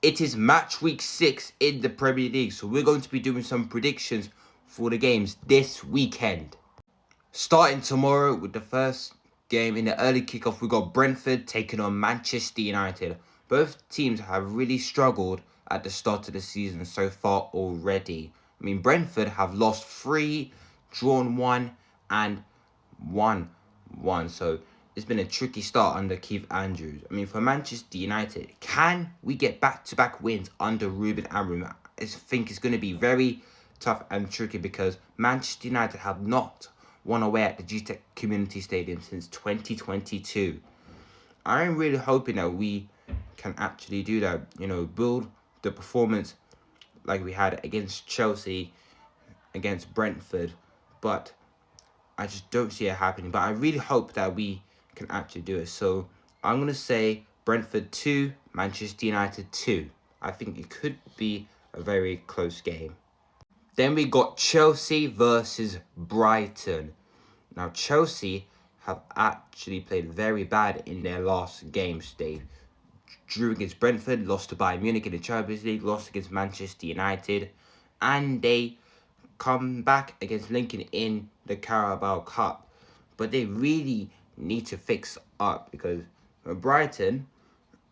It is match week 6 in the Premier League, so we're going to be doing some predictions for the games this weekend. Starting tomorrow with the first game in the early kickoff, we got Brentford taking on Manchester United. Both teams have really struggled at the start of the season so far already. I mean, Brentford have lost 3, drawn 1, and won 1. So it's been a tricky start under Keith Andrews. I mean, for Manchester United, can we get back-to-back wins under Ruben Amorim? I think it's going to be very tough and tricky because Manchester United have not won away at the GTEC Community Stadium since 2022. I'm really hoping that we can actually do that, build the performance like we had against Chelsea, against Brentford, but I just don't see it happening. But I really hope that we can actually do it. So I'm going to say Brentford 2, Manchester United 2. I think it could be a very close game. Then we got Chelsea versus Brighton. Now, Chelsea have actually played very bad in their last games. They drew against Brentford, lost to Bayern Munich in the Champions League, lost against Manchester United, and they come back against Lincoln in the Carabao Cup. But they really need to fix up because Brighton,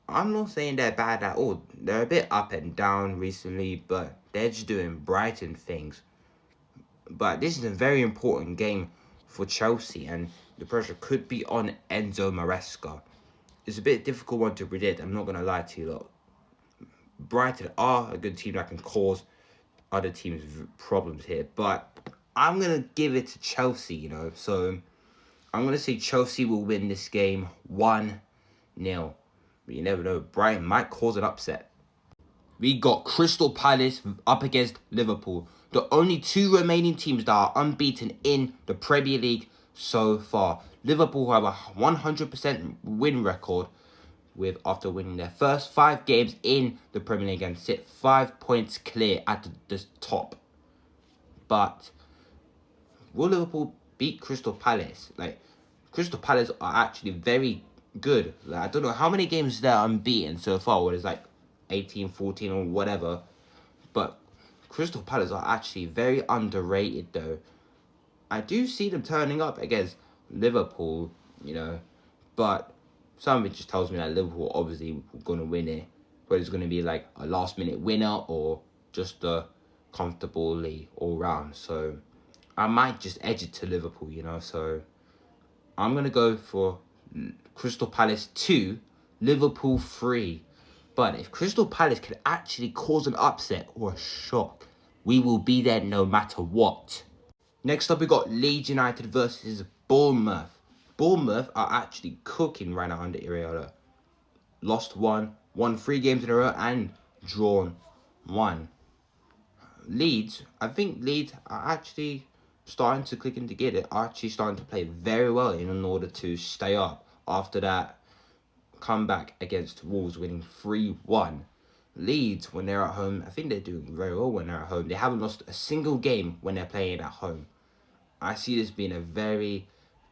I'm not saying they're bad at all. They're a bit up and down recently, but they're just doing Brighton things. But this is a very important game for Chelsea, and the pressure could be on Enzo Maresca. It's a bit difficult one to predict, I'm not going to lie to you lot. Brighton are a good team that can cause other teams problems here, but I'm going to give it to Chelsea, So I'm going to say Chelsea will win this game 1-0. But you never know, Brighton might cause an upset. We got Crystal Palace up against Liverpool. The only 2 remaining teams that are unbeaten in the Premier League so far. Liverpool have a 100% win record after winning their first 5 games in the Premier League and sit 5 points clear at the top. But will Liverpool beat Crystal Palace? Crystal Palace are actually very good. I don't know how many games they're unbeaten so far, whether it's 18, 14 or whatever. But Crystal Palace are actually very underrated though. I do see them turning up against Liverpool, but something just tells me that Liverpool obviously going to win it. Whether it's going to be a last minute winner or just a comfortably all round. So I might just edge it to Liverpool, So I'm going to go for Crystal Palace 2, Liverpool 3. But if Crystal Palace can actually cause an upset or a shock, we will be there no matter what. Next up, we got Leeds United versus Bournemouth. Bournemouth are actually cooking right now under Iraola. Lost 1, won 3 games in a row, and drawn 1. I think Leeds are actually starting to click into gear. They're actually starting to play very well in order to stay up after that comeback against Wolves, winning 3-1. Leeds, when they're at home, I think they're doing very well when they're at home. They haven't lost a single game when they're playing at home. I see this being a very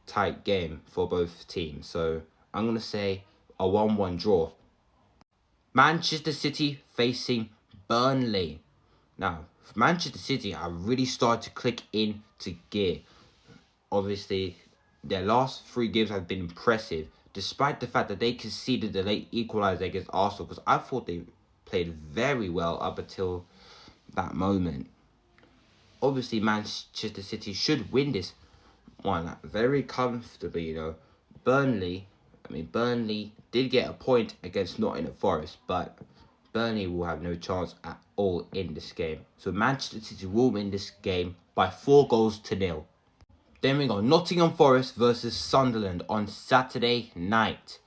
tight game for both teams. So I'm going to say a 1-1 draw. Manchester City facing Burnley. Now, Manchester City have really started to click into gear. Obviously, their last 3 games have been impressive, despite the fact that they conceded the late equaliser against Arsenal, because I thought they played very well up until that moment. Obviously, Manchester City should win this one very comfortably, Burnley did get a point against Nottingham Forest, but Burnley will have no chance at all in this game. So Manchester City will win this game by 4-0. Then we got Nottingham Forest versus Sunderland on Saturday night.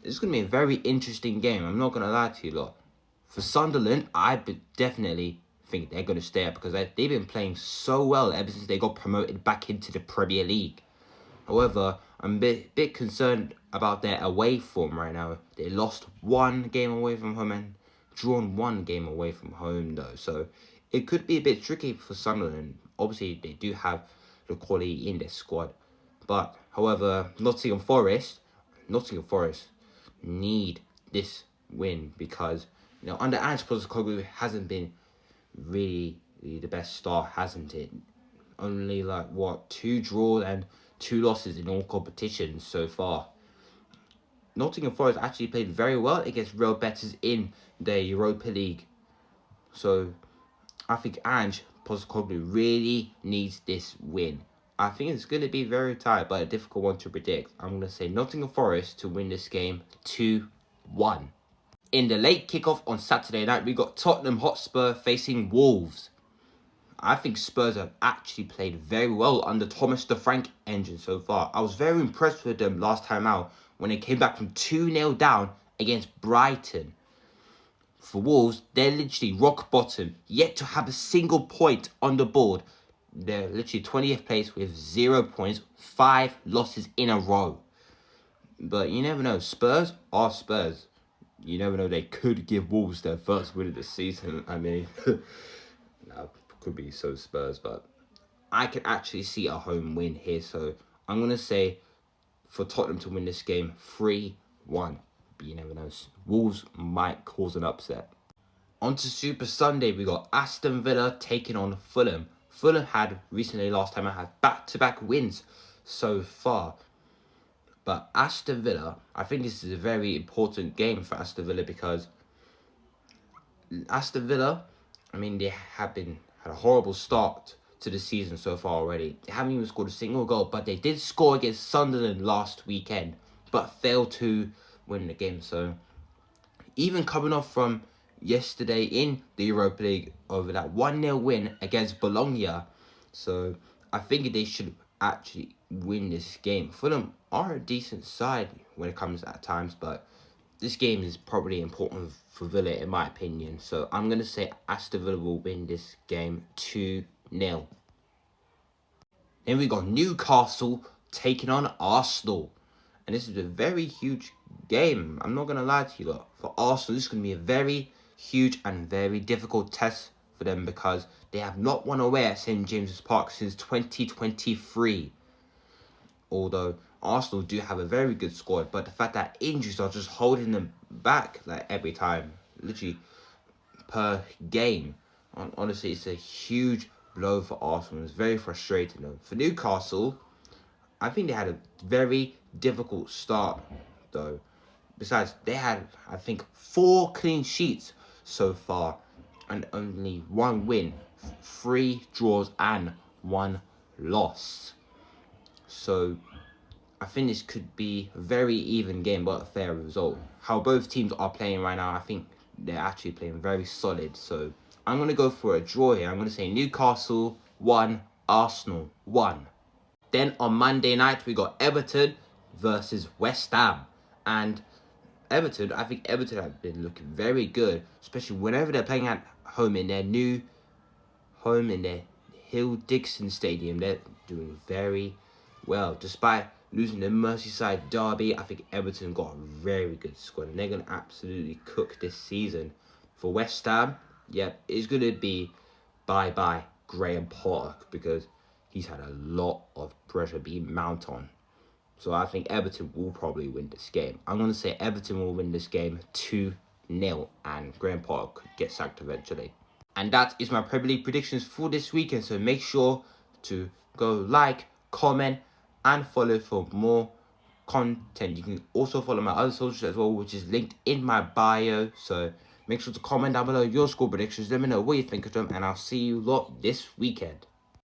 This is going to be a very interesting game. I'm not going to lie to you lot. For Sunderland, I definitely think they're going to stay up because they've been playing so well ever since they got promoted back into the Premier League. However, I'm a bit concerned about their away form right now. They lost 1 game away from home and drawn 1 game away from home though. So it could be a bit tricky for Sunderland. Obviously, they do have the quality in their squad. But, however, Nottingham Forest need this win because Under Ange Postecoglou hasn't been really the best start, hasn't it? Only 2 draws and 2 losses in all competitions so far. Nottingham Forest actually played very well against Real Betis in the Europa League. So I think Ange Postecoglou really needs this win. I think it's going to be very tight, but a difficult one to predict. I'm going to say Nottingham Forest to win this game 2-1. In the late kickoff on Saturday night, we got Tottenham Hotspur facing Wolves. I think Spurs have actually played very well under Thomas the Frank engine so far. I was very impressed with them last time out when they came back from 2-0 down against Brighton. For Wolves, they're literally rock bottom, yet to have a single point on the board. They're literally 20th place with 0 points, 5 losses in a row. But you never know, Spurs are Spurs. You never know, they could give Wolves their first win of the season. I mean, no, could be so Spurs, but I can actually see a home win here. So I'm going to say for Tottenham to win this game 3-1. But you never know, Wolves might cause an upset. On to Super Sunday, we got Aston Villa taking on Fulham. Fulham had recently, last time I had back-to-back wins so far. But Aston Villa, I think this is a very important game for Aston Villa because Aston Villa, I mean, they had a horrible start to the season so far already. They haven't even scored a single goal, but they did score against Sunderland last weekend, but failed to win the game. So even coming off from yesterday in the Europa League over that 1-0 win against Bologna, so I think they should actually win this game. Fulham are a decent side when it comes at times, but this game is probably important for Villa in my opinion. So I'm going to say Aston Villa will win this game 2-0. Then we got Newcastle taking on Arsenal. And this is a very huge game. I'm not going to lie to you lot. For Arsenal, this is going to be a very huge and very difficult test for them because they have not won away at St. James's Park since 2023. Although Arsenal do have a very good squad, but the fact that injuries are just holding them back every time, literally per game. Honestly, it's a huge blow for Arsenal. It's very frustrating though. For Newcastle, I think they had a very difficult start though. Besides, they had, I think, 4 clean sheets so far and only 1 win, 3 draws and 1 loss. So I think this could be a very even game, but a fair result. How both teams are playing right now, I think they're actually playing very solid. So I'm going to go for a draw here. I'm going to say Newcastle 1, Arsenal 1. Then on Monday night, we got Everton versus West Ham. And Everton, I think Everton have been looking very good, especially whenever they're playing at home in their new home in their Hill Dixon Stadium. They're doing very well. Despite losing the Merseyside derby, I think Everton got a very good squad and they're going to absolutely cook this season. For West Ham, it's going to be bye-bye Graham Potter because he's had a lot of pressure being mounted on. So I think Everton will probably win this game. I'm going to say Everton will win this game 2-0 and Graham Potter could get sacked eventually. And that is my Premier League predictions for this weekend. So make sure to go like, comment, and follow for more content. You can also follow my other socials as well, which is linked in my bio. So make sure to comment down below your score predictions. Let me know what you think of them, and I'll see you lot this weekend.